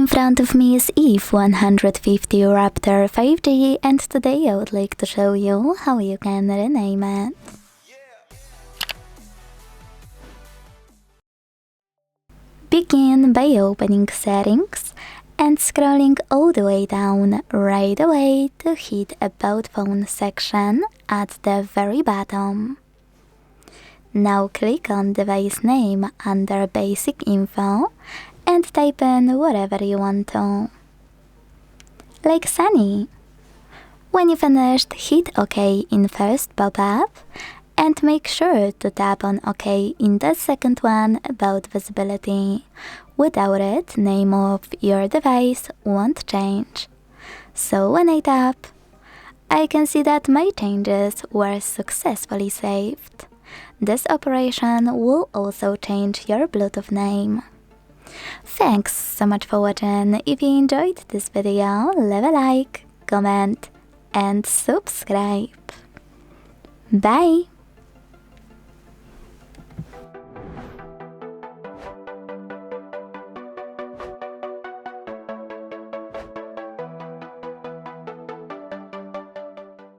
In front of me is iiiF150 Raptor 5G, and today I would like to show you how you can rename it. Begin by opening Settings and scrolling all the way down right away to hit About Phone section at the very bottom. Now click on device name under Basic Info and type in whatever you want to. Like Sunny. When you finished, hit OK in first pop-up and make sure to tap on OK in the second one about visibility. Without it, name of your device won't change. So when I tap, I can see that my changes were successfully saved. This operation will also change your Bluetooth name. Thanks so much for watching. If you enjoyed this video, leave a like, comment and subscribe. Bye!